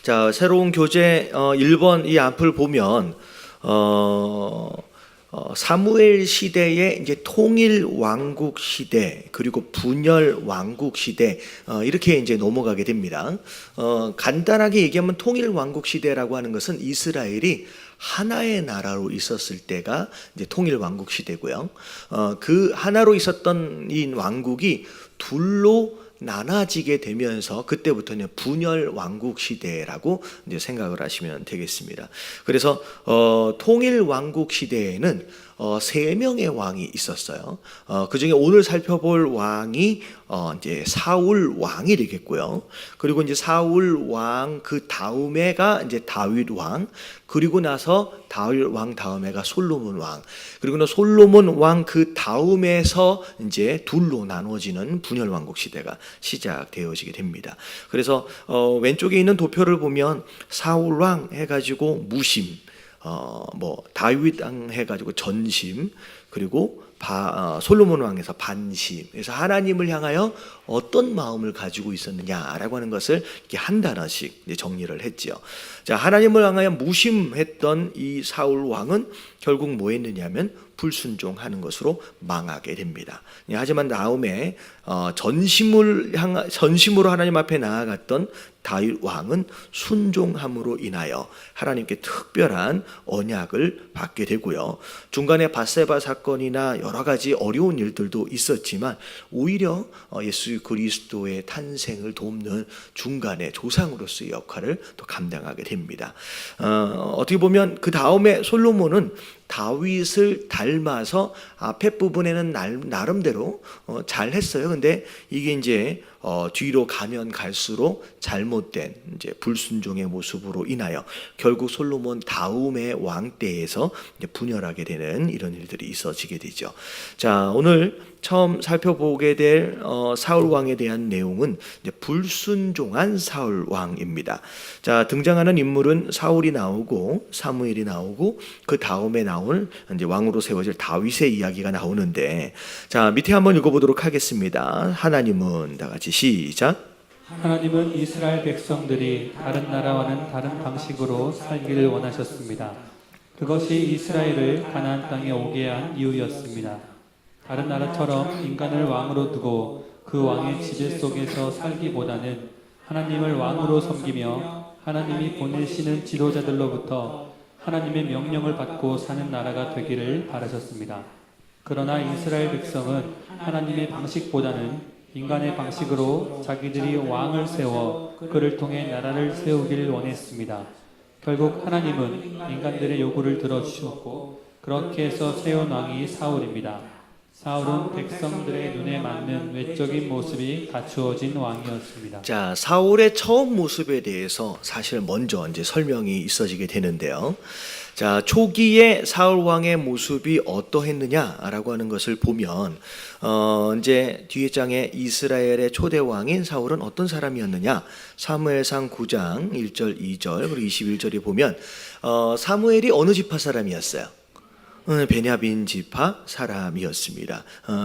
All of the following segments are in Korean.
자, 새로운 교재 1번 이 앞을 보면 사무엘 시대의 이제 통일 왕국 시대 그리고 분열 왕국 시대 이렇게 이제 넘어가게 됩니다. 간단하게 얘기하면 통일 왕국 시대라고 하는 것은 이스라엘이 하나의 나라로 있었을 때가 이제 통일 왕국 시대고요. 그 하나로 있었던 이 왕국이 둘로 나눠지게 되면서 그때부터는 분열 왕국 시대라고 이제 생각을 하시면 되겠습니다. 그래서 통일 왕국 시대에는 3명의 왕이 있었어요. 그 중에 오늘 살펴볼 왕이 이제 사울 왕이 되겠고요. 그리고 이제 사울 왕 그 다음에가 이제 다윗 왕, 그리고 나서 다윗 왕 다음에가 솔로몬 왕, 그리고 솔로몬 왕 그 다음에서 이제 둘로 나눠지는 분열 왕국 시대가 시작되어지게 됩니다. 그래서 왼쪽에 있는 도표를 보면 사울 왕 해가지고 무심, 다윗 왕 해가지고 전심, 그리고 솔로몬 왕에서 반심. 그래서 하나님을 향하여 어떤 마음을 가지고 있었느냐라고 하는 것을 이렇게 한 단어씩 이제 정리를 했지요. 자, 하나님을 향하여 무심했던 이 사울 왕은 결국 뭐 했느냐면 불순종하는 것으로 망하게 됩니다. 하지만 다음에 전심으로 하나님 앞에 나아갔던 다윗 왕은 순종함으로 인하여 하나님께 특별한 언약을 받게 되고요. 중간에 밧세바 사건이나 여러 가지 어려운 일들도 있었지만 오히려 예수 그리스도의 탄생을 돕는 중간에 조상으로서의 역할을 또 감당하게 됩니다. 어떻게 보면 그 다음에 솔로몬은 다윗을 닮아서 앞에 부분에는 나름대로 잘했어요. 근데 이게 이제 뒤로 가면 갈수록 잘못된 이제 불순종의 모습으로 인하여 결국 솔로몬 다음의 왕 때에서 이제 분열하게 되는 이런 일들이 있어지게 되죠. 자, 오늘 처음 살펴보게 될 사울 왕에 대한 내용은 이제 불순종한 사울 왕입니다. 자, 등장하는 인물은 사울이 나오고 사무엘이 나오고 그 다음에 나올 이제 왕으로 세워질 다윗의 이야기가 나오는데, 자, 밑에 한번 읽어보도록 하겠습니다. 하나님은 다 같이 시작. 하나님은 이스라엘 백성들이 다른 나라와는 다른 방식으로 살기를 원하셨습니다. 그것이 이스라엘을 가나안 땅에 오게 한 이유였습니다. 다른 나라처럼 인간을 왕으로 두고 그 왕의 지배 속에서 살기보다는 하나님을 왕으로 섬기며 하나님이 보내시는 지도자들로부터 하나님의 명령을 받고 사는 나라가 되기를 바라셨습니다. 그러나 이스라엘 백성은 하나님의 방식보다는 인간의 방식으로 자기들이 왕을 세워 그를 통해 나라를 세우기를 원했습니다. 결국 하나님은 인간들의 요구를 들어주셨고 그렇게 해서 세운 왕이 사울입니다. 사울은 백성들의 눈에 맞는 외적인 모습이 갖추어진 왕이었습니다. 자, 사울의 처음 모습에 대해서 사실 먼저 이제 설명이 있어지게 되는데요. 자, 초기에 사울 왕의 모습이 어떠했느냐라고 하는 것을 보면 이제 뒤에 장에 이스라엘의 초대 왕인 사울은 어떤 사람이었느냐? 사무엘상 9장 1절, 2절 그리고 21절에 보면 사무엘이 어느 지파 사람이었어요? 베냐민 지파 사람이었습니다.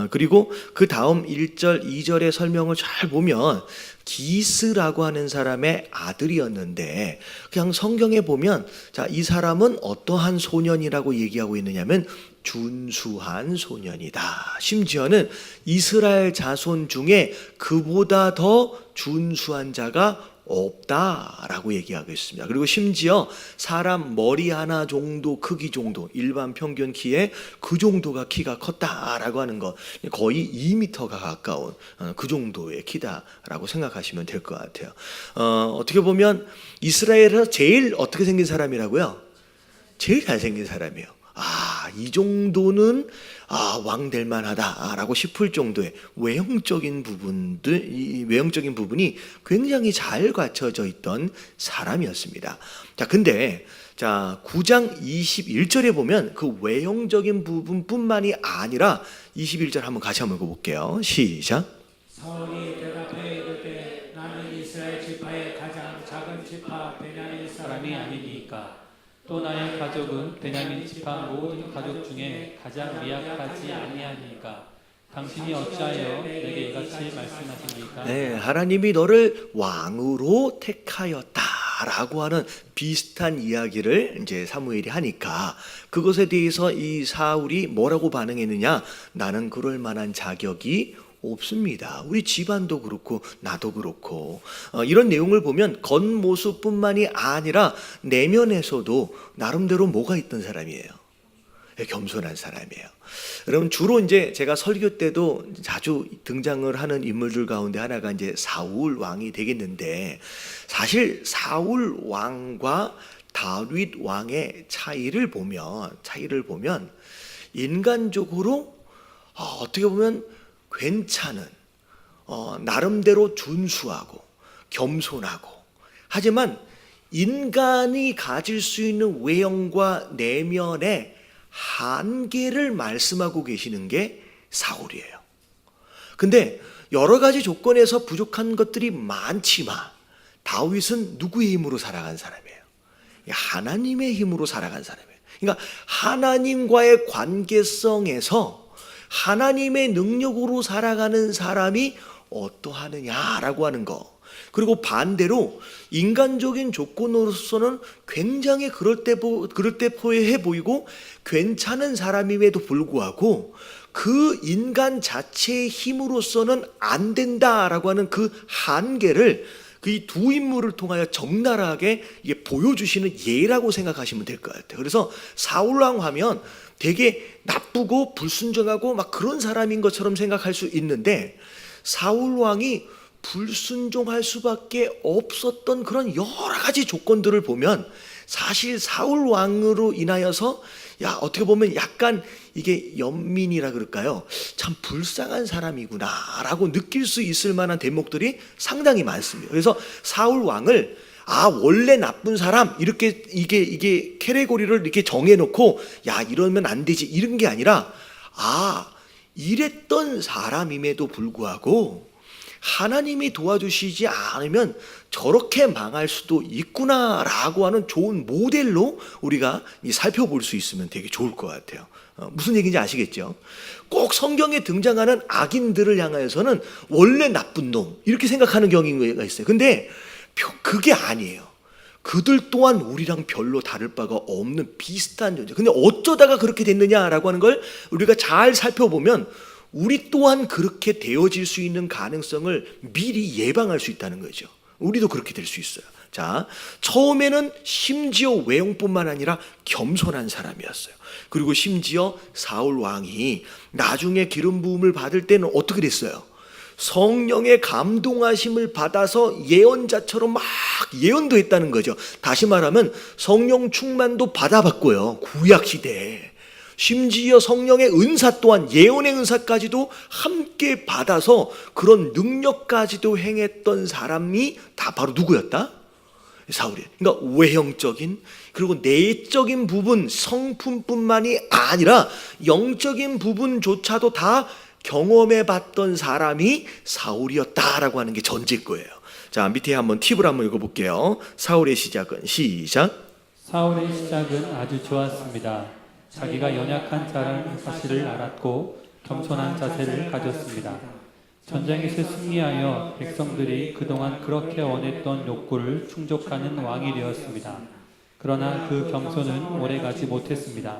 그리고 그 다음 1절, 2절의 설명을 잘 보면 기스라고 하는 사람의 아들이었는데, 그냥 성경에 보면 자, 이 사람은 어떠한 소년이라고 얘기하고 있느냐면 준수한 소년이다. 심지어는 이스라엘 자손 중에 그보다 더 준수한 자가 없다라고 얘기하고 있습니다. 그리고 심지어 사람 머리 하나 정도 크기 정도, 일반 평균 키에 그 정도가 키가 컸다라고 하는 거, 거의 2m가 가까운 그 정도의 키다라고 생각하시면 될 것 같아요. 어떻게 보면 이스라엘에서 제일 어떻게 생긴 사람이라고요? 제일 잘생긴 사람이에요. 이 정도는 왕 될 만하다라고 싶을 정도의 외형적인 부분이 굉장히 잘 갖춰져 있던 사람이었습니다. 자, 근데 9장 21절에 보면 그 외형적인 부분뿐만이 아니라 21절 한번 같이 한번 읽어볼게요. 시작. 사울이 대답해 이르되 나는 이스라엘 지파의 가장 작은 지파 베냐민 사람이 아니니까 또 나의 가족은 베냐민 지파 모든 가족 중에 가장 미약하지 아니하니까 당신이 어찌하여 내게 이같이 말씀하십니까? 네, 하나님이 너를 왕으로 택하였다 라고 하는 비슷한 이야기를 이제 사무엘이 하니까 그것에 대해서 이 사울이 뭐라고 반응했느냐? 나는 그럴 만한 자격이 없습니다. 우리 집안도 그렇고 나도 그렇고 이런 내용을 보면 겉모습뿐만이 아니라 내면에서도 나름대로 뭐가 있던 사람이에요. 겸손한 사람이에요. 여러분 주로 이제 제가 설교 때도 자주 등장을 하는 인물들 가운데 하나가 이제 사울 왕이 되겠는데 사실 사울 왕과 다윗 왕의 차이를 보면 인간적으로 어떻게 보면 괜찮은 나름대로 준수하고 겸손하고 하지만 인간이 가질 수 있는 외형과 내면의 한계를 말씀하고 계시는 게 사울이에요. 근데 여러 가지 조건에서 부족한 것들이 많지만 다윗은 누구의 힘으로 살아간 사람이에요? 하나님의 힘으로 살아간 사람이에요. 그러니까 하나님과의 관계성에서 하나님의 능력으로 살아가는 사람이 어떠하느냐라고 하는 거. 그리고 반대로 인간적인 조건으로서는 굉장히 그럴듯해 보이고 괜찮은 사람임에도 불구하고 그 인간 자체의 힘으로서는 안 된다라고 하는 그 한계를 그 두 인물을 통하여 적나라하게 보여주시는 예라고 생각하시면 될 것 같아요. 그래서 사울왕 하면 되게 나쁘고 불순종하고 막 그런 사람인 것처럼 생각할 수 있는데 사울왕이 불순종할 수밖에 없었던 그런 여러 가지 조건들을 보면 사실 사울왕으로 인하여서 어떻게 보면 약간 이게 연민이라 그럴까요? 참 불쌍한 사람이구나 라고 느낄 수 있을 만한 대목들이 상당히 많습니다. 그래서 사울왕을 원래 나쁜 사람 이렇게 이게 캐테고리를 이렇게 정해놓고 이러면 안 되지 이런 게 아니라 이랬던 사람임에도 불구하고 하나님이 도와주시지 않으면 저렇게 망할 수도 있구나라고 하는 좋은 모델로 우리가 살펴볼 수 있으면 되게 좋을 것 같아요. 무슨 얘기인지 아시겠죠? 꼭 성경에 등장하는 악인들을 향하여서는 원래 나쁜 놈 이렇게 생각하는 경우가 있어요. 근데 그게 아니에요. 그들 또한 우리랑 별로 다를 바가 없는 비슷한 존재. 근데 어쩌다가 그렇게 됐느냐라고 하는 걸 우리가 잘 살펴보면 우리 또한 그렇게 되어질 수 있는 가능성을 미리 예방할 수 있다는 거죠. 우리도 그렇게 될 수 있어요. 자, 처음에는 심지어 외형뿐만 아니라 겸손한 사람이었어요. 그리고 심지어 사울 왕이 나중에 기름 부음을 받을 때는 어떻게 됐어요? 성령의 감동하심을 받아서 예언자처럼 막 예언도 했다는 거죠. 다시 말하면 성령 충만도 받아봤고요. 구약 시대에. 심지어 성령의 은사 또한 예언의 은사까지도 함께 받아서 그런 능력까지도 행했던 사람이 다 바로 누구였다? 사울이에요. 그러니까 외형적인 그리고 내적인 부분 성품뿐만이 아니라 영적인 부분조차도 다 경험해 봤던 사람이 사울이었다라고 하는 게 전제일 거예요. 자, 밑에 한번 팁을 한번 읽어볼게요. 사울의 시작은 시작. 사울의 시작은 아주 좋았습니다. 자기가 연약한 자라는 사실을 알았고 겸손한 자세를 가졌습니다. 전쟁에서 승리하여 백성들이 그동안 그렇게 원했던 욕구를 충족하는 왕이 되었습니다. 그러나 그 겸손은 오래가지 못했습니다.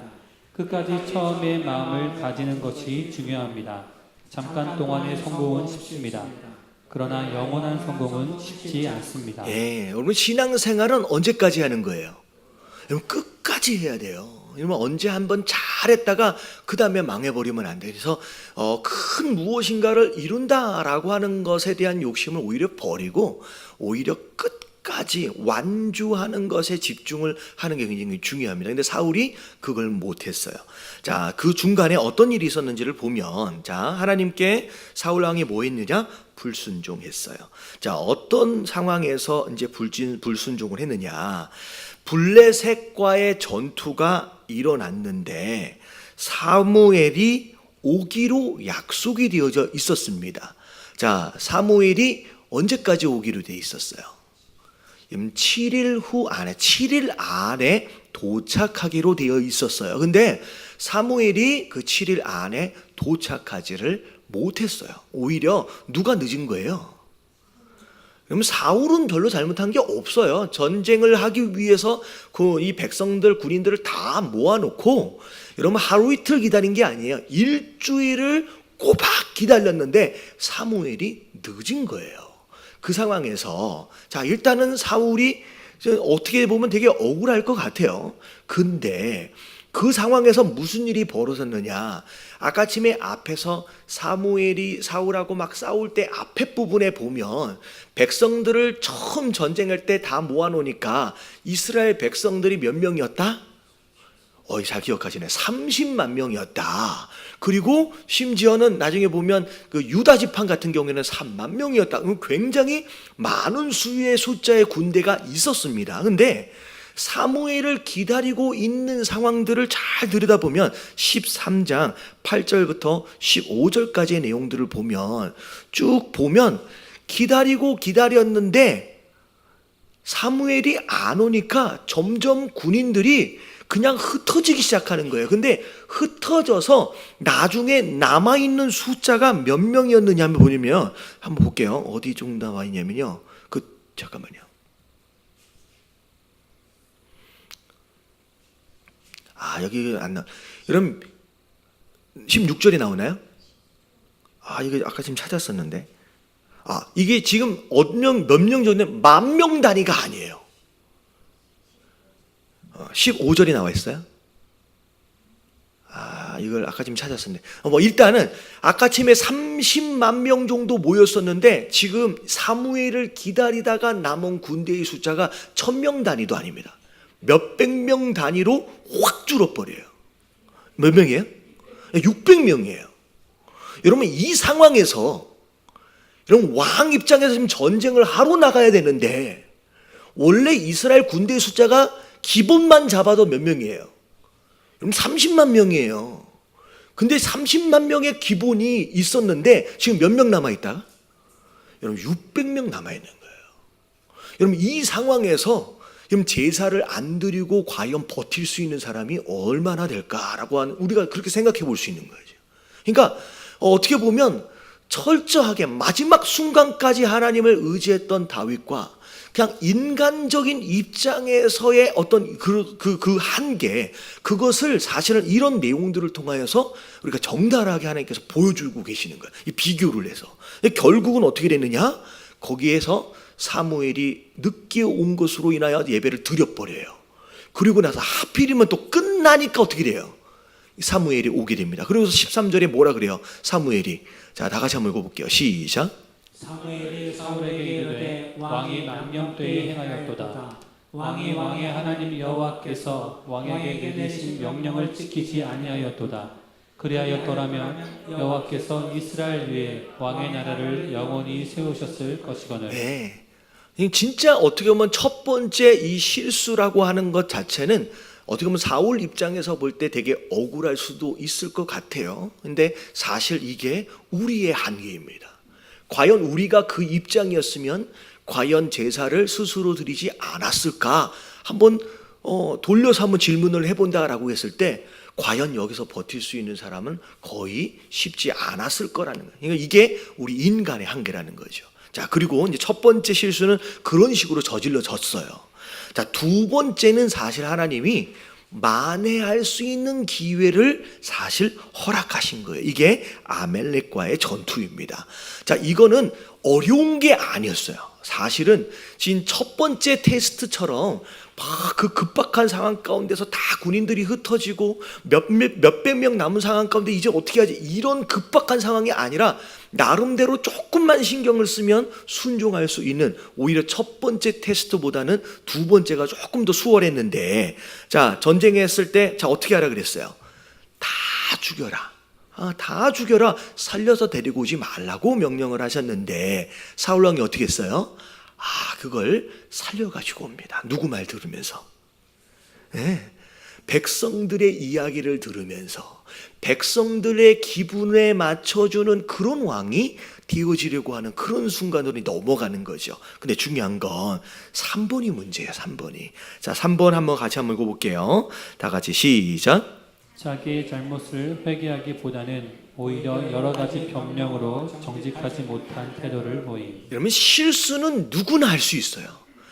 끝까지 처음의 마음을 가지는 것이 중요합니다. 잠깐 동안의 성공은 쉽습니다. 그러나 영원한 성공은 쉽지 않습니다. 여러분 신앙생활은 언제까지 하는 거예요? 여러분 끝까지 해야 돼요. 여러분 언제 한번 잘했다가 그 다음에 망해버리면 안 돼요. 그래서 큰 무엇인가를 이룬다라고 하는 것에 대한 욕심을 오히려 버리고 오히려 끝까지 완주하는 것에 집중을 하는 게 굉장히 중요합니다. 근데 사울이 그걸 못했어요. 자, 그 중간에 어떤 일이 있었는지를 보면 자, 하나님께 사울 왕이 뭐 했느냐? 불순종했어요. 자, 어떤 상황에서 이제 불순종을 했느냐? 블레셋과의 전투가 일어났는데 사무엘이 오기로 약속이 되어져 있었습니다. 자, 사무엘이 언제까지 오기로 되어 있었어요? 7일 안에 도착하기로 되어 있었어요. 근데 사무엘이 그 7일 안에 도착하지를 못했어요. 오히려 누가 늦은 거예요? 그러면 사울은 별로 잘못한 게 없어요. 전쟁을 하기 위해서 이 백성들, 군인들을 다 모아놓고 여러분 하루 이틀 기다린 게 아니에요. 일주일을 꼬박 기다렸는데 사무엘이 늦은 거예요. 그 상황에서 자 일단은 사울이 어떻게 보면 되게 억울할 것 같아요. 근데 그 상황에서 무슨 일이 벌어졌느냐, 아까 아침에 앞에서 사무엘이 사울하고 막 싸울 때 앞에 부분에 보면 백성들을 처음 전쟁할 때 다 모아놓으니까 이스라엘 백성들이 몇 명이었다? 잘 기억하시네. 30만 명이었다. 그리고 심지어는 나중에 보면 그 유다 지파 같은 경우에는 3만 명이었다. 굉장히 많은 수의 숫자의 군대가 있었습니다. 근데 사무엘을 기다리고 있는 상황들을 잘 들여다보면 13장 8절부터 15절까지의 내용들을 보면 쭉 보면 기다리고 기다렸는데 사무엘이 안 오니까 점점 군인들이 그냥 흩어지기 시작하는 거예요. 근데 흩어져서 나중에 남아있는 숫자가 몇 명이었느냐 한번 보면 한번 볼게요. 어디 정도 남아있냐면요. 잠깐만요. 여기 안 나. 여러분 16절에 나오나요? 이거 아까 지금 찾았었는데. 이게 지금 몇 명 전에 10,000명 단위가 아니에요. 15절에 나와 있어요. 이걸 아까 지금 찾았었는데. 일단은 아까 아침에 30만 명 정도 모였었는데 지금 사무엘을 기다리다가 남은 군대의 숫자가 1,000명 단위도 아닙니다. 몇백 명 단위로 확 줄어버려요. 몇 명이에요? 600명이에요. 여러분 이 상황에서 여러분 왕 입장에서 지금 전쟁을 하러 나가야 되는데 원래 이스라엘 군대의 숫자가 기본만 잡아도 몇 명이에요? 여러분 30만 명이에요. 근데 30만 명의 기본이 있었는데 지금 몇 명 남아있다? 여러분 600명 남아있는 거예요. 여러분 이 상황에서 그럼 제사를 안 드리고 과연 버틸 수 있는 사람이 얼마나 될까라고 하는 우리가 그렇게 생각해 볼 수 있는 거죠. 그러니까 어떻게 보면 철저하게 마지막 순간까지 하나님을 의지했던 다윗과 그냥 인간적인 입장에서의 어떤 그 한계, 그것을 사실은 이런 내용들을 통하여서 우리가 정달하게 하나님께서 보여주고 계시는 거예요. 이 비교를 해서. 결국은 어떻게 됐느냐? 거기에서 사무엘이 늦게 온 것으로 인하여 예배를 드려버려요. 그리고 나서 하필이면 또 끝나니까 어떻게 돼요? 사무엘이 오게 됩니다. 그리고 13절에 뭐라 그래요? 사무엘이. 자, 다 같이 한번 읽어볼게요. 시작. 사무엘이 사울에게 이르되 왕이 만명되이 행하였도다. 왕이 왕의 하나님 여호와께서 왕에게 내리신 명령을 지키지 아니하였도다. 그리하였더라면 여호와께서 이스라엘 위에 왕의 나라를 영원히 세우셨을 것이거늘. 네. 진짜 어떻게 보면 첫 번째 이 실수라고 하는 것 자체는 어떻게 보면 사울 입장에서 볼 때 되게 억울할 수도 있을 것 같아요. 근데 사실 이게 우리의 한계입니다. 과연 우리가 그 입장이었으면 과연 제사를 스스로 드리지 않았을까? 한번 돌려서 한번 질문을 해본다라고 했을 때 과연 여기서 버틸 수 있는 사람은 거의 쉽지 않았을 거라는 거예요. 그러니까 이게 우리 인간의 한계라는 거죠. 자, 그리고 이제 첫 번째 실수는 그런 식으로 저질러졌어요. 자, 두 번째는 사실 하나님이 만회할 수 있는 기회를 사실 허락하신 거예요. 이게 아멜렉과의 전투입니다. 자, 이거는 어려운 게 아니었어요. 사실은 지금 첫 번째 테스트처럼 막 그 급박한 상황 가운데서 다 군인들이 흩어지고 몇백 명 남은 상황 가운데 이제 어떻게 하지? 이런 급박한 상황이 아니라 나름대로 조금만 신경을 쓰면 순종할 수 있는, 오히려 첫 번째 테스트보다는 두 번째가 조금 더 수월했는데, 자, 전쟁했을 때 자 어떻게 하라 그랬어요? 다 죽여라. 다 죽여라. 살려서 데리고 오지 말라고 명령을 하셨는데 사울 왕이 어떻게 했어요? 그걸 살려가지고 옵니다. 누구 말 들으면서? 네. 백성들의 이야기를 들으면서 백성들의 기분에 맞춰주는 그런 왕이 되어지려고 하는 그런 순간으로 넘어가는 거죠. 근데 중요한 건 3번이 문제예요. 3번이. 자, 3번 한번 같이 한번 읽어볼게요. 다 같이 시작. 자기의 잘못을 회개하기보다는 오히려 여러 가지 변명으로 정직하지 못한 태도를 보임. 여러분, 실수는 누구나 할 수 있어요.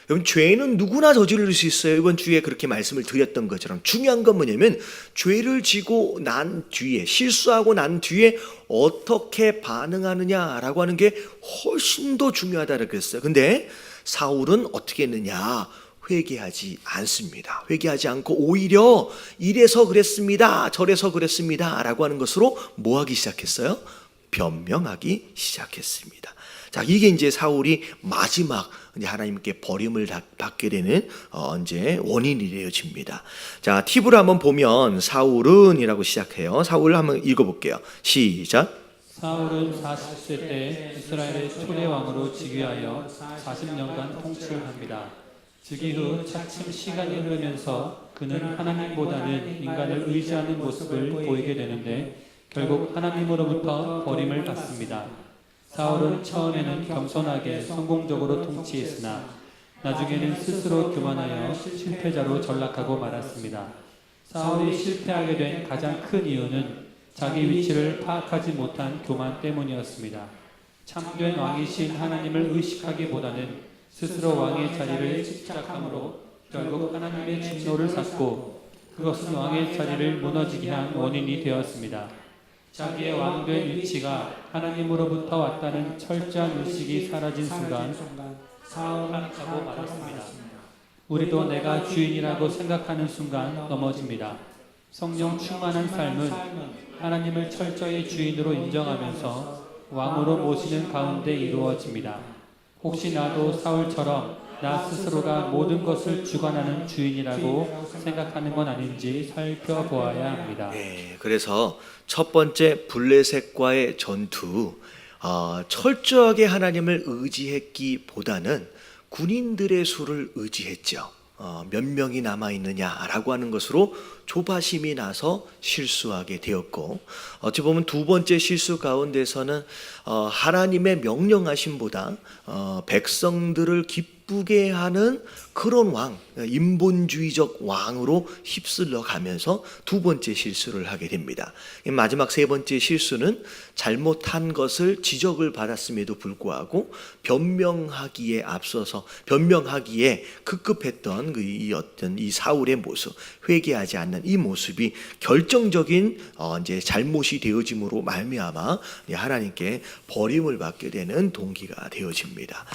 여러분, 죄는 누구나 저지를 수 있어요. 이번 주에 그렇게 말씀을 드렸던 것처럼 중요한 건 뭐냐면 죄를 지고 난 뒤에, 실수하고 난 뒤에 어떻게 반응하느냐라고 하는 게 훨씬 더 중요하다고 그랬어요. 근데 사울은 어떻게 했느냐? 회개하지 않습니다. 회개하지 않고 오히려 이래서 그랬습니다, 저래서 그랬습니다 라고 하는 것으로 뭐 하기 시작했어요? 변명하기 시작했습니다. 자, 이게 이제 사울이 마지막 이제 하나님께 버림을 받게 되는 이제 원인이 되어집니다. 자, 팁을 한번 보면 사울은이라고 시작해요. 사울을 한번 읽어볼게요. 시작. 사울은 40세 때 이스라엘의 초대 왕으로 즉위하여 40년간 통치합니다. 즉위 후 차츰 시간이 흐르면서 그는 하나님보다는 인간을 의지하는 모습을 보이게 되는데 결국 하나님으로부터 버림을 받습니다. 사울은 처음에는 겸손하게 성공적으로 통치했으나 나중에는 스스로 교만하여 실패자로 전락하고 말았습니다. 사울이 실패하게 된 가장 큰 이유는 자기 위치를 파악하지 못한 교만 때문이었습니다. 참된 왕이신 하나님을 의식하기보다는 스스로 왕의 자리를 집착함으로 결국 하나님의 진노를 샀고 그것은 왕의 자리를 무너지게 한 원인이 되었습니다. 자기의 왕된 위치가 하나님으로부터 왔다는 철저한 의식이 사라진 순간 사울은 하고 말았습니다. 우리도 내가 주인이라고 생각하는 순간 넘어집니다. 성령 충만한 삶은 하나님을 철저히 주인으로 인정하면서 왕으로 모시는 가운데 이루어집니다. 혹시 나도 사울처럼 나 스스로가 모든 것을 주관하는 주인이라고 생각하는 건 아닌지 살펴보아야 합니다. 네, 그래서 첫 번째 블레셋과의 전투, 철저하게 하나님을 의지했기보다는 군인들의 수를 의지했죠. 몇 명이 남아있느냐라고 하는 것으로 조바심이 나서 실수하게 되었고, 어찌 보면 두 번째 실수 가운데서는 하나님의 명령하심보다 백성들을 기쁘게 하는 그런 왕, 인본주의적 왕으로 휩쓸려 가면서 두 번째 실수를 하게 됩니다. 마지막 세 번째 실수는 잘못한 것을 지적을 받았음에도 불구하고 변명하기에 앞서서 변명하기에 급급했던 이 사울의 모습, 회개하지 않는 이 모습이 결정적인 이제 잘못이 되어짐으로 말미암아 하나님께 버림을 받게 되는 동기가 되어집니다.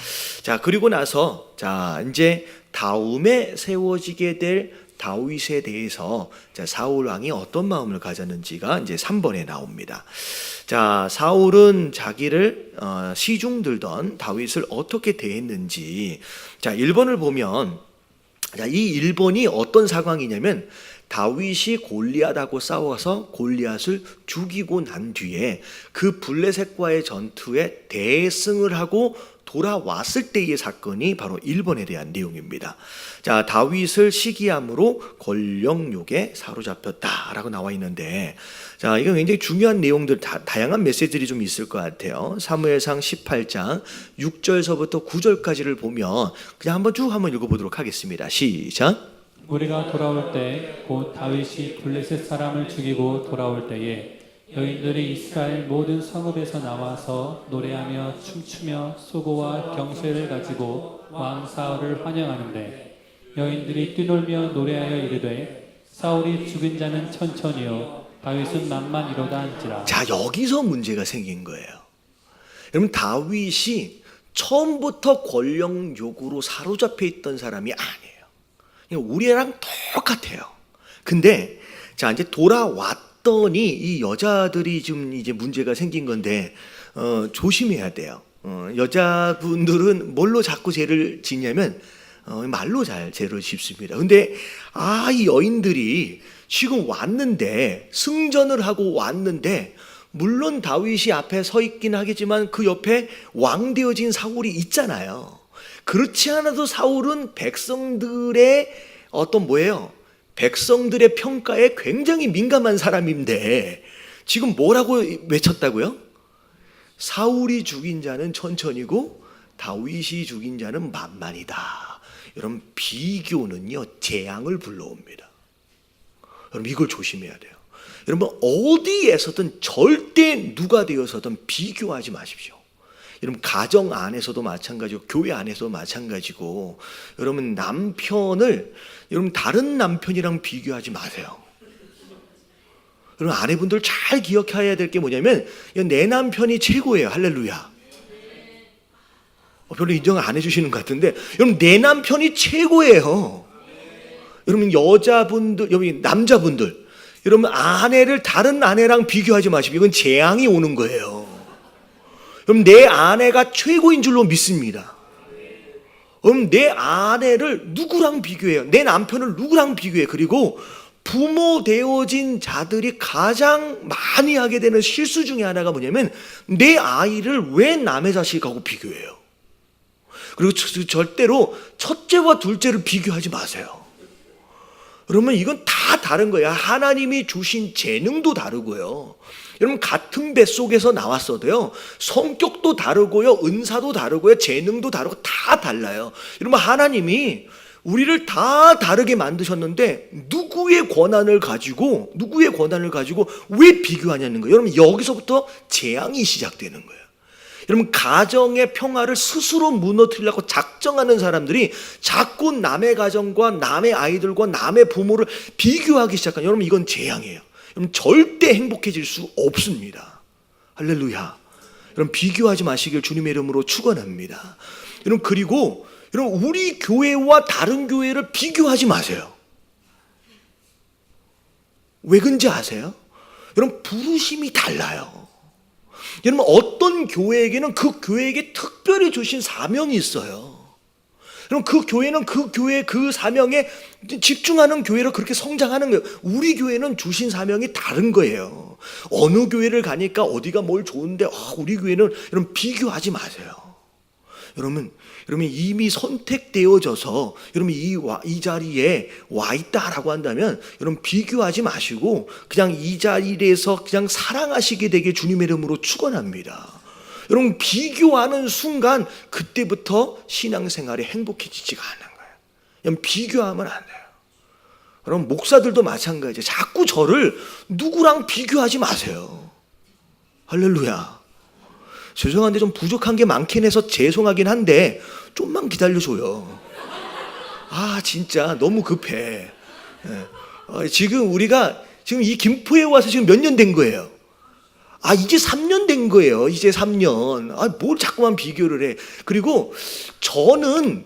자, 그리고 나서 자, 이제 다음에 세워지게 될 다윗에 대해서 사울 왕이 어떤 마음을 가졌는지가 이제 3번에 나옵니다. 자, 사울은 자기를 시중 들던 다윗을 어떻게 대했는지, 자, 1번을 보면, 자, 이 1번이 어떤 상황이냐면 다윗이 골리앗하고 싸워서 골리앗을 죽이고 난 뒤에 그 블레셋과의 전투에 대승을 하고 돌아왔을 때의 사건이 바로 1번에 대한 내용입니다. 자, 다윗을 시기함으로 권력욕에 사로잡혔다라고 나와 있는데, 자, 이건 굉장히 중요한 내용들, 다양한 메시지들이 좀 있을 것 같아요. 사무엘상 18장 6절서부터 9절까지를 보면 그냥 한번 읽어보도록 하겠습니다. 시작. 우리가 돌아올 때 곧 다윗이 블레셋 사람을 죽이고 돌아올 때에 여인들이 이스라엘 모든 성읍에서 나와서 노래하며 춤추며 소고와 경쇠를 가지고 왕 사울을 환영하는데 여인들이 뛰놀며 노래하여 이르되 사울이 죽은 자는 천천히요 다윗은 만만이로다 한지라. 자, 여기서 문제가 생긴 거예요. 여러분, 다윗이 처음부터 권력욕으로 사로잡혀 있던 사람이 아니에요. 우리랑 똑같아요. 근데 자, 이제 돌아왔더니 이 여자들이 좀 이제 문제가 생긴 건데 조심해야 돼요. 여자분들은 뭘로 자꾸 죄를 짓냐면 말로 잘 죄를 짓습니다. 근데 이 여인들이 지금 왔는데, 승전을 하고 왔는데, 물론 다윗이 앞에 서 있긴 하겠지만 그 옆에 왕 되어진 사울이 있잖아요. 그렇지 않아도 사울은 백성들의 백성들의 평가에 굉장히 민감한 사람인데 지금 뭐라고 외쳤다고요? 사울이 죽인 자는 천천히고 다윗이 죽인 자는 만만이다. 여러분, 비교는요 재앙을 불러옵니다. 여러분, 이걸 조심해야 돼요. 여러분 어디에서든 절대 누가 되어서든 비교하지 마십시오. 여러분 가정 안에서도 마찬가지고 교회 안에서도 마찬가지고 여러분 남편을 여러분 다른 남편이랑 비교하지 마세요. 여러분 아내분들 잘 기억해야 될 게 뭐냐면 내 남편이 최고예요. 할렐루야. 별로 인정을 안 해주시는 것 같은데 여러분 내 남편이 최고예요. 여러분 여자분들, 여러분 남자분들, 여러분 아내를 다른 아내랑 비교하지 마시고 이건 재앙이 오는 거예요. 여러분 내 아내가 최고인 줄로 믿습니다. 여러분 내 아내를 누구랑 비교해요? 내 남편을 누구랑 비교해? 그리고 부모 되어진 자들이 가장 많이 하게 되는 실수 중에 하나가 뭐냐면 내 아이를 왜 남의 자식하고 비교해요? 그리고 절대로 첫째와 둘째를 비교하지 마세요. 그러면 이건 다 다른 거야. 하나님이 주신 재능도 다르고요. 여러분 같은 뱃속에서 나왔어도요. 성격도 다르고요. 은사도 다르고요. 재능도 다르고 다 달라요. 여러분 하나님이 우리를 다 다르게 만드셨는데 누구의 권한을 가지고 왜 비교하냐는 거예요. 여러분 여기서부터 재앙이 시작되는 거예요. 여러분 가정의 평화를 스스로 무너뜨리려고 작정하는 사람들이 자꾸 남의 가정과 남의 아이들과 남의 부모를 비교하기 시작하면 여러분 이건 재앙이에요. 여러분 절대 행복해질 수 없습니다. 할렐루야. 여러분 비교하지 마시길 주님의 이름으로 축원합니다. 여러분 그리고 여러분 우리 교회와 다른 교회를 비교하지 마세요. 왜 그런지 아세요? 여러분 부르심이 달라요. 여러분 어떤 교회에게는 그 교회에게 특별히 주신 사명이 있어요. 여러분 그 교회는 그 교회 그 사명에 집중하는 교회로 그렇게 성장하는 거예요. 우리 교회는 주신 사명이 다른 거예요. 어느 교회를 가니까 어디가 뭘 좋은데 우리 교회는 여러분 비교하지 마세요. 여러분 이미 선택되어져서 여러분 이 자리에 와 있다라고 한다면 여러분 비교하지 마시고 그냥 이 자리에서 그냥 사랑하시게 되게 주님의 이름으로 축원합니다. 여러분 비교하는 순간 그때부터 신앙생활이 행복해지지가 않는 거예요. 여러분 비교하면 안 돼요. 여러분 목사들도 마찬가지예요. 자꾸 저를 누구랑 비교하지 마세요. 할렐루야. 죄송한데 좀 부족한 게 많긴 해서 죄송하긴 한데 좀만 기다려줘요. 진짜 너무 급해. 지금 우리가 지금 이 김포에 와서 지금 몇 년 된 거예요? 이제 3년 된 거예요. 이제 3년. 뭘 자꾸만 비교를 해. 그리고 저는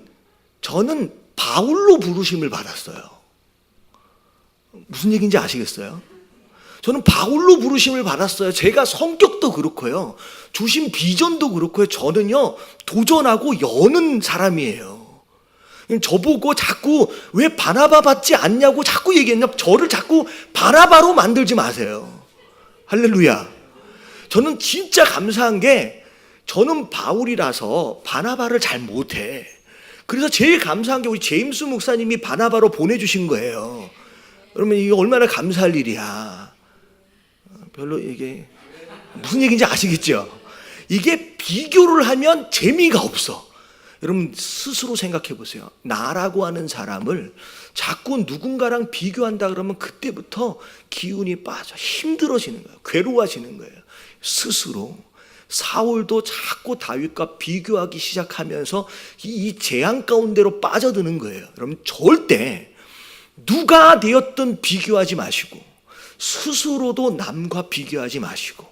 바울로 부르심을 받았어요. 무슨 얘기인지 아시겠어요? 저는 바울로 부르심을 받았어요. 제가 성격도 그렇고요. 주신 비전도 그렇고요. 저는요, 도전하고 여는 사람이에요. 저보고 자꾸 왜 바나바 받지 않냐고 자꾸 얘기했냐. 저를 자꾸 바나바로 만들지 마세요. 할렐루야. 저는 진짜 감사한 게 저는 바울이라서 바나바를 잘 못해. 그래서 제일 감사한 게 우리 제임스 목사님이 바나바로 보내주신 거예요. 그러면 이게 얼마나 감사할 일이야. 별로 이게 무슨 얘기인지 아시겠죠? 이게 비교를 하면 재미가 없어. 여러분 스스로 생각해 보세요. 나라고 하는 사람을 자꾸 누군가랑 비교한다 그러면 그때부터 기운이 빠져 힘들어지는 거예요. 괴로워지는 거예요. 스스로. 사울도 자꾸 다윗과 비교하기 시작하면서 이 재앙 가운데로 빠져드는 거예요. 여러분 절대 누가 되었든 비교하지 마시고 스스로도 남과 비교하지 마시고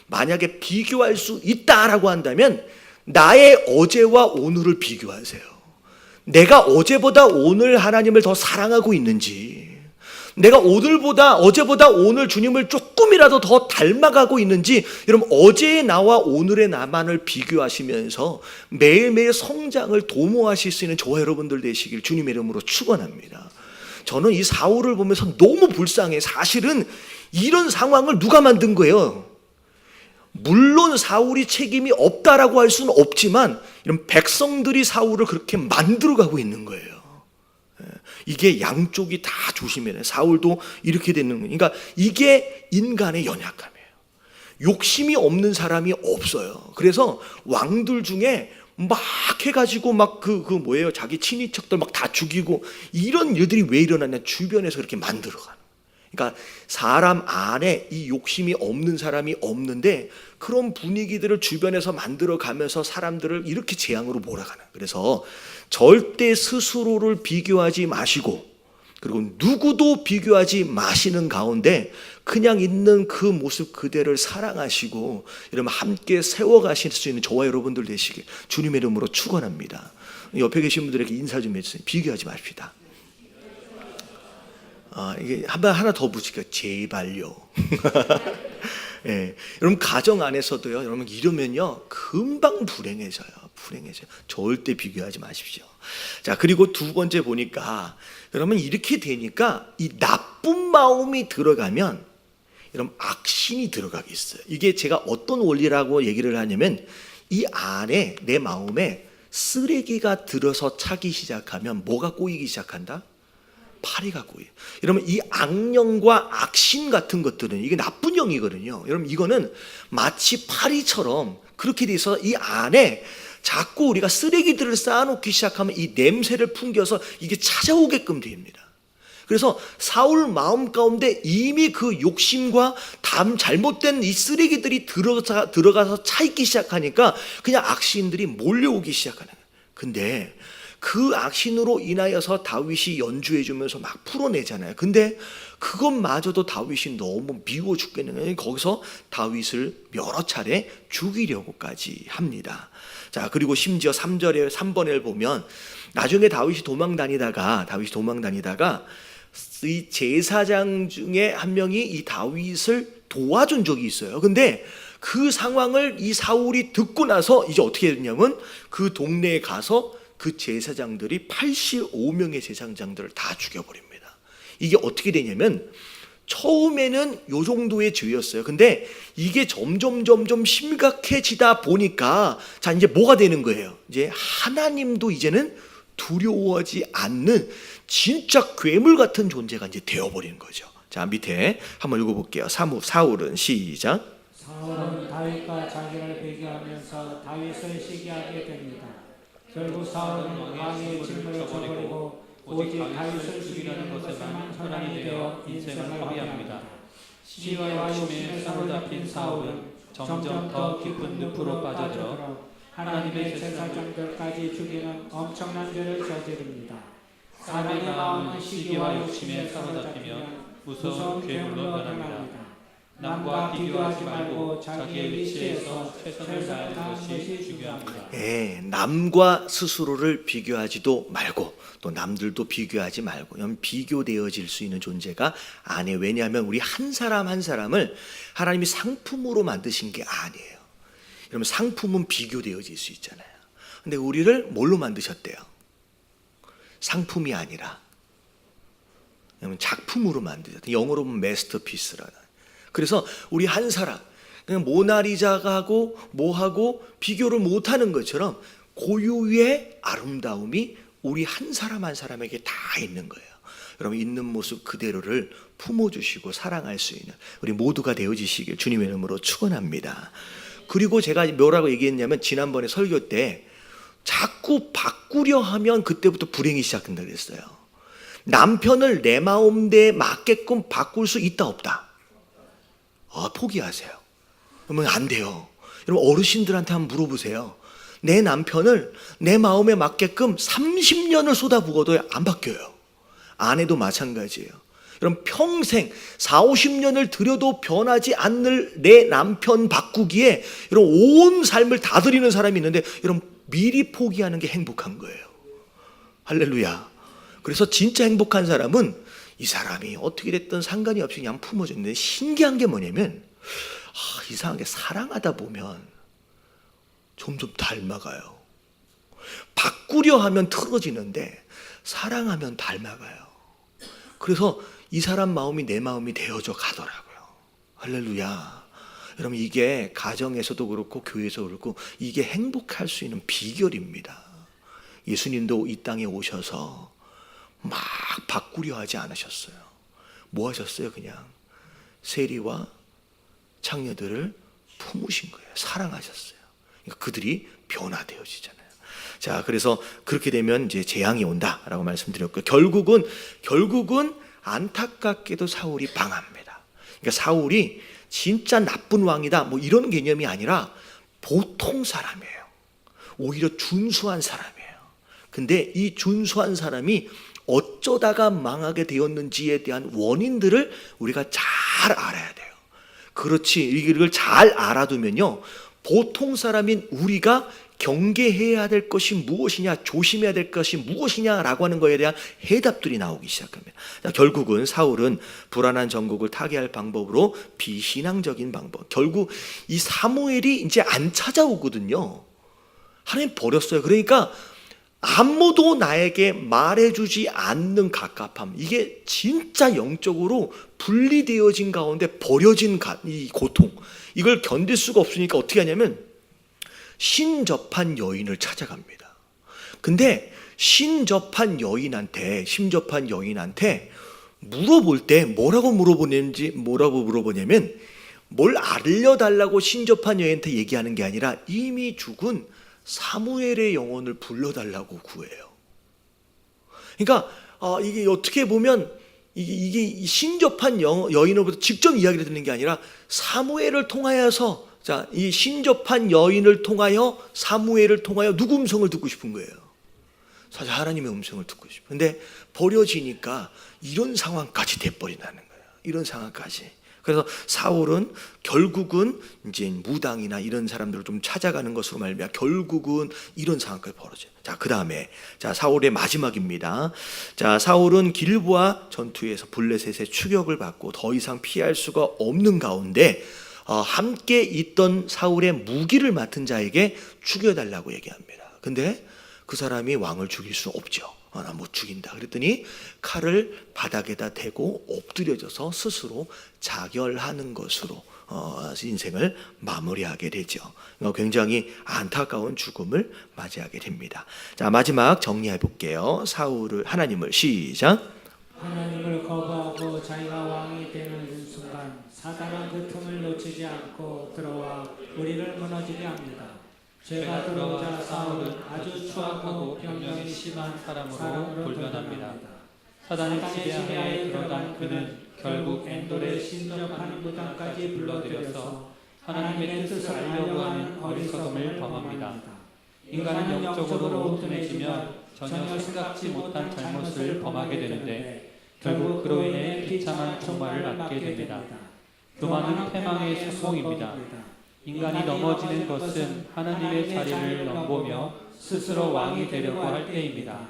만약에 비교할 수 있다라고 한다면 나의 어제와 오늘을 비교하세요. 내가 어제보다 오늘 하나님을 더 사랑하고 있는지, 내가 어제보다 오늘 주님을 조금이라도 더 닮아가고 있는지, 여러분 어제의 나와 오늘의 나만을 비교하시면서 매일매일 성장을 도모하실 수 있는 저와 여러분들 되시길 주님의 이름으로 축원합니다. 저는 이 사울을 보면서 너무 불쌍해. 사실은 이런 상황을 누가 만든 거예요? 물론 사울이 책임이 없다라고 할 수는 없지만 이런 백성들이 사울을 그렇게 만들어가고 있는 거예요. 이게 양쪽이 다 조심해야 돼요. 사울도 이렇게 되는 거예요. 그러니까 이게 인간의 연약함이에요. 욕심이 없는 사람이 없어요. 그래서 왕들 중에 막 해가지고 막 자기 친인척들 막 다 죽이고 이런 일들이 왜 일어났냐. 주변에서 그렇게 만들어가는. 그러니까 사람 안에 이 욕심이 없는 사람이 없는데 그런 분위기들을 주변에서 만들어가면서 사람들을 이렇게 재앙으로 몰아가는. 그래서 절대 스스로를 비교하지 마시고 그리고 누구도 비교하지 마시는 가운데 그냥 있는 그 모습 그대를 사랑하시고 여러분 함께 세워가실 수 있는 저와 여러분들 되시길 주님의 이름으로 축원합니다. 옆에 계신 분들에게 인사 좀 해주세요. 비교하지 마십시다. 이게 하나 더 붙일게요. 제발요. 예, 여러분 가정 안에서도요. 여러분 이러면요 금방 불행해져요. 절대 비교하지 마십시오. 자, 그리고 두 번째 보니까 여러분 이렇게 되니까 이 나쁜 마음이 들어가면 여러분 악신이 들어가게 있어요. 이게 제가 어떤 원리라고 얘기를 하냐면 이 안에 내 마음에 쓰레기가 들어서 차기 시작하면 뭐가 꼬이기 시작한다? 파리가 꼬여요. 여러분 이 악령과 악신 같은 것들은 이게 나쁜 영이거든요. 여러분 이거는 마치 파리처럼 그렇게 돼서 이 안에 자꾸 우리가 쓰레기들을 쌓아놓기 시작하면 이 냄새를 풍겨서 이게 찾아오게끔 됩니다. 그래서 사울 마음 가운데 이미 그 욕심과 잘못된 이 쓰레기들이 들어가서 차있기 시작하니까 그냥 악신들이 몰려오기 시작하는 거예요. 근데 그 악신으로 인하여서 다윗이 연주해주면서 막 풀어내잖아요. 근데 그것마저도 다윗이 너무 미워 죽겠는 거예요. 거기서 다윗을 여러 차례 죽이려고까지 합니다. 자, 그리고 심지어 3번에 보면 나중에 다윗이 도망 다니다가 이 제사장 중에 한 명이 이 다윗을 도와준 적이 있어요. 근데 그 상황을 이 사울이 듣고 나서 이제 어떻게 했냐면 그 동네에 가서 그 제사장들이 85명의 제사장들을 다 죽여버립니다. 이게 어떻게 되냐면 처음에는 요 정도의 죄였어요. 근데 이게 점점 심각해지다 보니까 자 이제 뭐가 되는 거예요? 이제 하나님도 이제는 두려워하지 않는 진짜 괴물 같은 존재가 이제 되어버리는 거죠. 자, 밑에 한번 읽어볼게요. 사울은 시작. 사울은 다윗과 자기를 비교하면서 다윗을 시기하게 됩니다. 결국 사울은 왕의 짐을 저버리고 오직 다윗을 죽이려는 것에만 혈안이 되어 인생을 허비합니다. 시기와 욕심에 사로잡힌 사울은 점점 더 깊은 늪으로 빠져들어 하나님의 제사장들까지 죽이는 엄청난 죄를 저지릅니다. 사람의 마음은 시기와 욕심에 사로잡히면 무서운 괴물로 변합니다. 남과 비교하지 말고 자기의 위치에서 최선을 다하는 것이 중요합니다. 남과 스스로를 비교하지도 말고 또 남들도 비교하지 말고 비교되어질 수 있는 존재가 안에. 왜냐하면 우리 한 사람 한 사람을 하나님이 상품으로 만드신 게 아니에요. 여러분 상품은 비교되어질 수 있잖아요. 근데 우리를 뭘로 만드셨대요? 상품이 아니라 작품으로 만드셨대요. 영어로 보면 마스터피스라는. 그래서 우리 한 사람 그냥 모나리자하고 뭐하고 비교를 못하는 것처럼 고유의 아름다움이 우리 한 사람 한 사람에게 다 있는 거예요. 여러분 있는 모습 그대로를 품어주시고 사랑할 수 있는 우리 모두가 되어지시길 주님의 이름으로 축원합니다. 그리고 제가 뭐라고 얘기했냐면 지난번에 설교 때 자꾸 바꾸려 하면 그때부터 불행이 시작된다 그랬어요. 남편을 내 마음대에 맞게끔 바꿀 수 있다 없다? 포기하세요. 그러면 안 돼요. 여러분 어르신들한테 한번 물어보세요. 내 남편을 내 마음에 맞게끔 30년을 쏟아부어도 안 바뀌어요. 아내도 마찬가지예요. 여러분 평생 40-50년을 들여도 변하지 않을 내 남편 바꾸기에 여러분 온 삶을 다 드리는 사람이 있는데 여러분 미리 포기하는 게 행복한 거예요. 할렐루야. 그래서 진짜 행복한 사람은 이 사람이 어떻게 됐든 상관이 없이 그냥 품어줬는데 신기한 게 뭐냐면 이상하게 사랑하다 보면 점점 닮아가요. 바꾸려 하면 틀어지는데 사랑하면 닮아가요. 그래서 이 사람 마음이 내 마음이 되어져 가더라고요. 할렐루야. 여러분 이게 가정에서도 그렇고 교회에서 그렇고 이게 행복할 수 있는 비결입니다. 예수님도 이 땅에 오셔서 막 바꾸려 하지 않으셨어요. 뭐 하셨어요? 그냥 세리와 창녀들을 품으신 거예요. 사랑하셨어요. 그러니까 그들이 변화되어지잖아요. 자, 그래서 그렇게 되면 이제 재앙이 온다라고 말씀드렸고요. 결국은 안타깝게도 사울이 방합니다. 그러니까 사울이 진짜 나쁜 왕이다 뭐 이런 개념이 아니라 보통 사람이에요. 오히려 준수한 사람이에요. 근데 이 준수한 사람이 어쩌다가 망하게 되었는지에 대한 원인들을 우리가 잘 알아야 돼요. 그렇지, 이걸 잘 알아두면요, 보통 사람인 우리가 경계해야 될 것이 무엇이냐, 조심해야 될 것이 무엇이냐라고 하는 것에 대한 해답들이 나오기 시작합니다. 자, 결국은 사울은 불안한 전국을 타개할 방법으로 비신앙적인 방법, 결국 이 사무엘이 이제 안 찾아오거든요. 하나님 버렸어요. 그러니까 아무도 나에게 말해주지 않는 갑갑함, 이게 진짜 영적으로 분리되어진 가운데 버려진 이 고통, 이걸 견딜 수가 없으니까 어떻게 하냐면 신접한 여인을 찾아갑니다. 근데 신접한 여인한테 물어볼 때 뭐라고 물어보냐면 뭘 알려달라고 신접한 여인한테 얘기하는 게 아니라 이미 죽은 사무엘의 영혼을 불러달라고 구해요. 그러니까 이게 어떻게 보면 이게 신접한 여인으로부터 직접 이야기를 듣는 게 아니라 사무엘을 통하여서, 자, 이 신접한 여인을 통하여 사무엘을 통하여 누구 음성을 듣고 싶은 거예요? 사실 하나님의 음성을 듣고 싶어요. 근데 버려지니까 이런 상황까지 돼버린다는 거예요. 이런 상황까지. 그래서 사울은 결국은 이제 무당이나 이런 사람들을 좀 찾아가는 것으로 말미암아 결국은 이런 상황까지 벌어져요. 자, 그 다음에 사울의 마지막입니다. 자, 사울은 길보아 전투에서 블레셋의 추격을 받고 더 이상 피할 수가 없는 가운데 함께 있던 사울의 무기를 맡은 자에게 죽여달라고 얘기합니다. 근데 그 사람이 왕을 죽일 수 없죠. 나 못 죽인다. 그랬더니 칼을 바닥에다 대고 엎드려져서 스스로 자결하는 것으로 인생을 마무리하게 되죠. 굉장히 안타까운 죽음을 맞이하게 됩니다. 자, 마지막 정리해 볼게요. 하나님을 시작. 하나님을 거부하고 자기가 왕이 되는 순간 사단은 그 틈을 놓치지 않고 들어와 우리를 무너지게 합니다. 죄가 들어오자 사울은 아주 추악하고 병명이 심한 사람으로 돌변합니다. 사단의 지배하에 들어간 그는 결국 엔돌의 신접한 무당까지 불러들여서 하나님의 뜻을 알려고 하는 어리석음을 범합니다. 인간은 영적으로 온순해지면 전혀 생각지 못한 잘못을 범하게 되는데 결국 그로 인해 비참한 종말을 얻게 됩니다. 교만은 패망의 성공입니다. 인간이 넘어지는 것은 하나님의 자리를 넘보며 스스로 왕이 되려고 할 때입니다.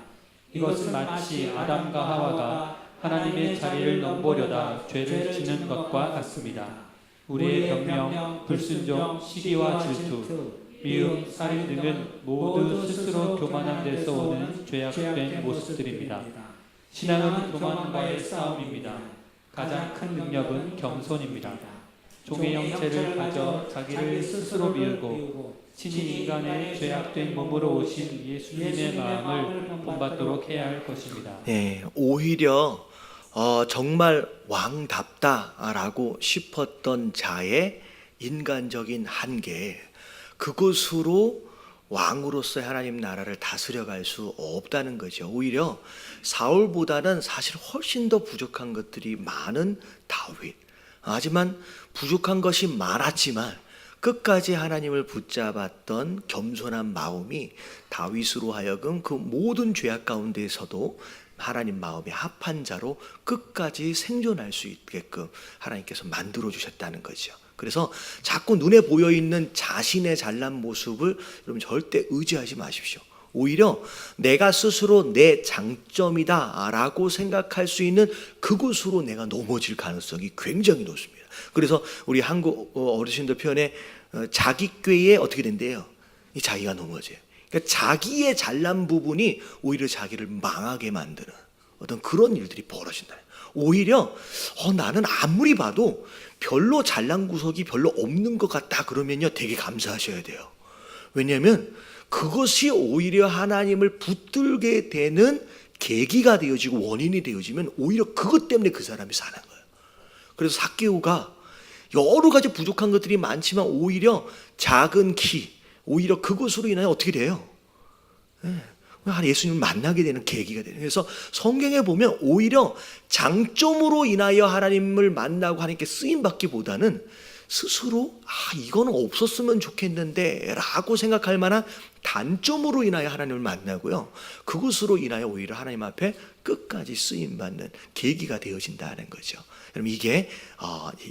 이것은 마치 아담과 하와가 하나님의 자리를 넘보려다 죄를 지는 것과 같습니다. 우리의 변명, 불순종, 시기와 질투, 미움, 살인 등은 모두 스스로 교만한 데서 오는 죄악된 모습들입니다. 신앙은 교만과의 싸움입니다. 가장 큰 능력은 겸손입니다. 종의 형체를 가져 자기를 스스로 비우고 친히 인간의 죄악된 몸으로 오신 예수님의 마음을 본받도록 해야 할 것입니다. 네, 오히려 정말 왕답다라고 싶었던 자의 인간적인 한계, 그것으로 왕으로서의 하나님 나라를 다스려갈 수 없다는 거죠. 오히려 사울보다는 사실 훨씬 더 부족한 것들이 많은 다윗. 하지만 부족한 것이 많았지만 끝까지 하나님을 붙잡았던 겸손한 마음이 다윗으로 하여금 그 모든 죄악 가운데에서도 하나님 마음에 합한 자로 끝까지 생존할 수 있게끔 하나님께서 만들어 주셨다는 거죠. 그래서 자꾸 눈에 보여있는 자신의 잘난 모습을 여러분 절대 의지하지 마십시오. 오히려 내가 스스로 내 장점이다 라고 생각할 수 있는 그곳으로 내가 넘어질 가능성이 굉장히 높습니다. 그래서 우리 한국 어르신들 표현에 자기 꾀에 어떻게 된대요? 자기가 넘어져요. 그러니까 자기의 잘난 부분이 오히려 자기를 망하게 만드는 어떤 그런 일들이 벌어진다. 오히려 나는 아무리 봐도 별로 잘난 구석이 별로 없는 것 같다 그러면요 되게 감사하셔야 돼요. 왜냐하면 그것이 오히려 하나님을 붙들게 되는 계기가 되어지고 원인이 되어지면 오히려 그것 때문에 그 사람이 사는 거예요. 그래서 삭개오가 여러 가지 부족한 것들이 많지만 오히려 작은 키, 오히려 그것으로 인하여 어떻게 돼요? 예수님을 만나게 되는 계기가 되는. 그래서 성경에 보면 오히려 장점으로 인하여 하나님을 만나고 하나님께 쓰임 받기보다는 스스로 이거는 없었으면 좋겠는데 라고 생각할 만한 단점으로 인하여 하나님을 만나고요, 그것으로 인하여 오히려 하나님 앞에 끝까지 쓰임받는 계기가 되어진다는 거죠. 여러분, 이게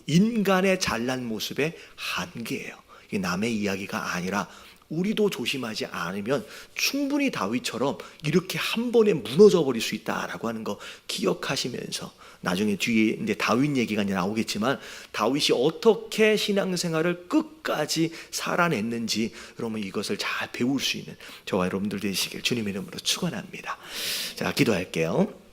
인간의 잘난 모습의 한계예요. 이게 남의 이야기가 아니라 우리도 조심하지 않으면 충분히 다윗처럼 이렇게 한 번에 무너져 버릴 수 있다라고 하는 거 기억하시면서, 나중에 뒤에 이제 다윗 얘기가 이제 나오겠지만 다윗이 어떻게 신앙생활을 끝까지 살아냈는지 여러분 이것을 잘 배울 수 있는 저와 여러분들 되시길 주님의 이름으로 축원합니다. 자, 기도할게요.